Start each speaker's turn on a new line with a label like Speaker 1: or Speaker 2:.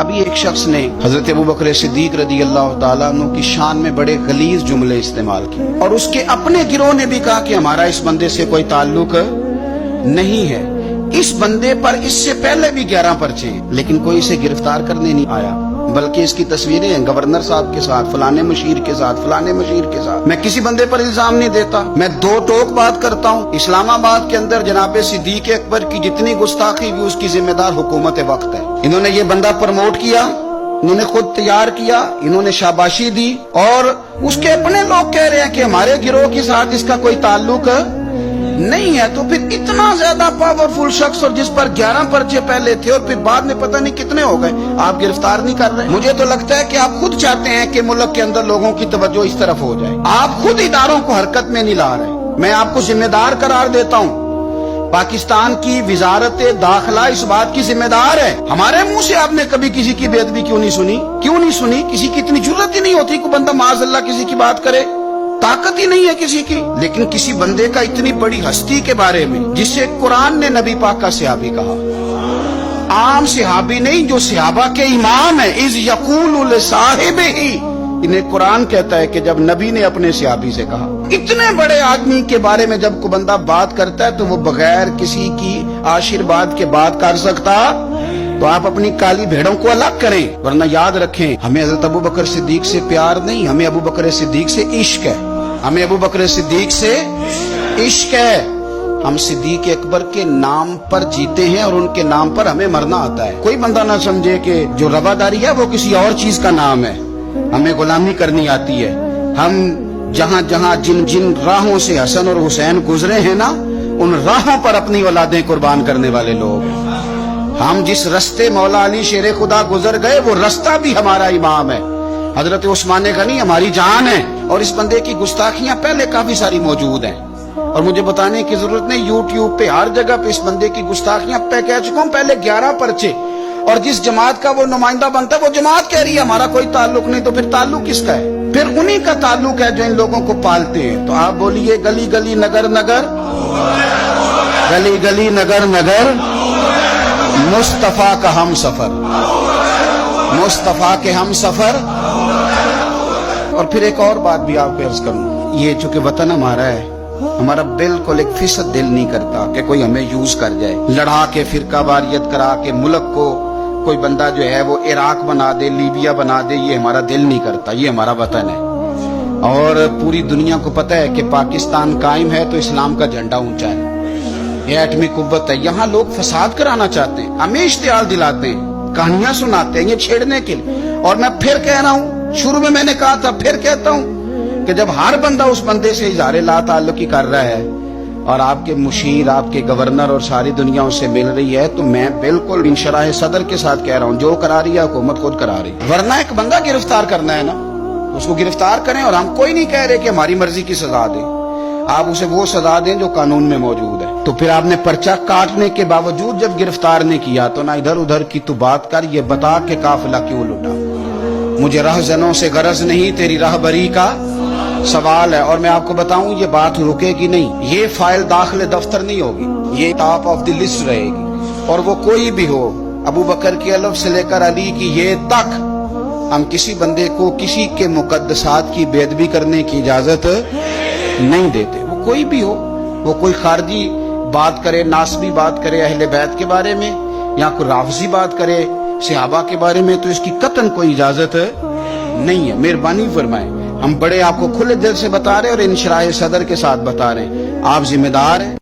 Speaker 1: ابھی ایک شخص نے حضرت ابو بکر صدیق رضی اللہ تعالیٰ عنہ کی شان میں بڑے غلیظ جملے استعمال کیے، اور اس کے اپنے گروہ نے بھی کہا کہ ہمارا اس بندے سے کوئی تعلق نہیں ہے۔ اس بندے پر اس سے پہلے بھی 11 پرچے ہیں، لیکن کوئی اسے گرفتار کرنے نہیں آیا، بلکہ اس کی تصویریں ہیں گورنر صاحب کے ساتھ، فلانے مشیر کے ساتھ، فلانے مشیر کے ساتھ۔ میں کسی بندے پر الزام نہیں دیتا، میں دو ٹوک بات کرتا ہوں۔ اسلام آباد کے اندر جناب صدیق اکبر کی جتنی گستاخی بھی، اس کی ذمہ دار حکومت وقت ہے۔ انہوں نے یہ بندہ پروموٹ کیا، انہوں نے خود تیار کیا، انہوں نے شاباشی دی، اور اس کے اپنے لوگ کہہ رہے ہیں کہ ہمارے گروہ کے ساتھ اس کا کوئی تعلق نہیں ہے۔ تو پھر اتنا زیادہ پاورفل شخص، اور جس پر 11 پرچے پہلے تھے اور پھر بعد میں پتہ نہیں کتنے ہو گئے، آپ گرفتار نہیں کر رہے۔ مجھے تو لگتا ہے کہ آپ خود چاہتے ہیں کہ ملک کے اندر لوگوں کی توجہ اس طرف ہو جائے، آپ خود اداروں کو حرکت میں نہیں لا رہے۔ میں آپ کو ذمہ دار قرار دیتا ہوں، پاکستان کی وزارت داخلہ اس بات کی ذمہ دار ہے۔ ہمارے منہ سے آپ نے کبھی کسی کی بے ادبی کیوں نہیں سنی؟ کسی کی اتنی جرت ہی نہیں ہوتی کہ بندہ معاذ اللہ کسی کی بات کرے، طاقت ہی نہیں ہے کسی کی۔ لیکن کسی بندے کا اتنی بڑی ہستی کے بارے میں، جس سے قرآن نے نبی پاک کا صحابی کہا، عام صحابی نہیں، جو صحابہ کے امام ہے، اذ یقول لصاحبہ، انہیں قرآن کہتا ہے کہ جب نبی نے اپنے صحابی سے کہا۔ اتنے بڑے آدمی کے بارے میں جب کوئی بندہ بات کرتا ہے تو وہ بغیر کسی کی آشیرواد کے بات کر سکتا؟ تو آپ اپنی کالی بھیڑوں کو الگ کریں، ورنہ یاد رکھیں ہمیں حضرت ابو بکر صدیق سے پیار نہیں، ہمیں ابو بکر صدیق سے عشق ہے، ہمیں ابو بکر صدیق سے عشق ہے۔ ہم صدیق اکبر کے نام پر جیتے ہیں اور ان کے نام پر ہمیں مرنا آتا ہے۔ کوئی بندہ نہ سمجھے کہ جو رواداری ہے وہ کسی اور چیز کا نام ہے، ہمیں غلامی کرنی آتی ہے۔ ہم جہاں جہاں جن جن راہوں سے حسن اور حسین گزرے ہیں نا، ان راہوں پر اپنی اولادیں قربان کرنے والے لوگ ہیں۔ ہم جس رستے مولا علی شیر خدا گزر گئے، وہ رستہ بھی ہمارا امام ہے۔ حضرت عثمان غنی ہماری جان ہے، اور اس بندے کی گستاخیاں پہلے کافی ساری موجود ہیں، اور مجھے بتانے کی ضرورت نہیں، یوٹیوب پہ ہر جگہ پہ اس بندے کی گستاخیاں پہ کہہ چکا ہوں۔ پہلے 11 پرچے، اور جس جماعت کا وہ نمائندہ بنتا ہے وہ جماعت کہہ رہی ہے ہمارا کوئی تعلق نہیں، تو پھر تعلق کس کا ہے؟ پھر انہی کا تعلق ہے جو ان لوگوں کو پالتے ہیں۔ تو آپ بولیے گلی گلی نگر نگر، گلی گلی نگر نگر، مصطفیٰ کا ہم سفر، مصطفیٰ کے ہم سفر۔ اور پھر ایک اور بات بھی آپ کو عرض کروں، یہ چونکہ وطن ہمارا ہے، ہمارا بالکل 1% دل نہیں کرتا کہ کوئی ہمیں یوز کر جائے، لڑا کے فرقہ واریت کرا کے ملک کو کوئی بندہ جو ہے وہ عراق بنا دے، لیبیا بنا دے، یہ ہمارا دل نہیں کرتا۔ یہ ہمارا وطن ہے، اور پوری دنیا کو پتہ ہے کہ پاکستان قائم ہے تو اسلام کا جھنڈا اونچا ہے، یہ ایٹمی قوت ہے۔ یہاں لوگ فساد کرانا چاہتے ہیں، ہمیں اشتعال دلاتے ہیں، کہانیاں سناتے ہیں، یہ چھیڑنے کے لیے۔ اور میں پھر کہہ رہا ہوں، شروع میں نے کہا تھا، پھر کہتا ہوں کہ جب ہر بندہ اس بندے سے اظہار لا تعلقی کر رہا ہے، اور آپ کے مشیر، آپ کے گورنر اور ساری دنیا اس سے مل رہی ہے، تو میں بالکل انشراح صدر کے ساتھ کہہ رہا ہوں، جو کرا رہی ہے حکومت خود کرا رہی ہے۔ ورنہ ایک بندہ گرفتار کرنا ہے نا، اس کو گرفتار کریں، اور ہم کوئی نہیں کہہ رہے کہ ہماری مرضی کی سزا دیں، آپ اسے وہ سزا دیں جو قانون میں موجود ہے۔ تو پھر آپ نے پرچہ کاٹنے کے باوجود جب گرفتار نہیں کیا، تو نہ ادھر ادھر کی تو بات کر، یہ بتا کہ قافلہ کیوں لٹا۔ مجھے رہزنوں سے غرض نہیں، تیری راہبری کا سوال ہے۔ اور میں آپ کو بتاؤں، یہ بات رکے گی نہیں، یہ فائل داخل دفتر نہیں ہوگی، یہ ٹاپ آف دی لسٹ رہے گی، اور وہ کوئی بھی ہو، ابو بکر کی الف سے لے کر علی کی یہ تک، ہم کسی بندے کو کسی کے مقدسات کی بے ادبی کرنے کی اجازت نہیں دیتے، وہ کوئی بھی ہو، وہ کوئی خارجی بات کرے، ناسبی بات کرے اہل بیت کے بارے میں، یا کوئی رافضی بات کرے صحابہ کے بارے میں، تو اس کی قطعاً کوئی اجازت نہیں ہے۔ مہربانی فرمائیں، ہم بڑے آپ کو کھلے دل سے بتا رہے ہیں اور انشراح صدر کے ساتھ بتا رہے ہیں، آپ ذمہ دار ہیں۔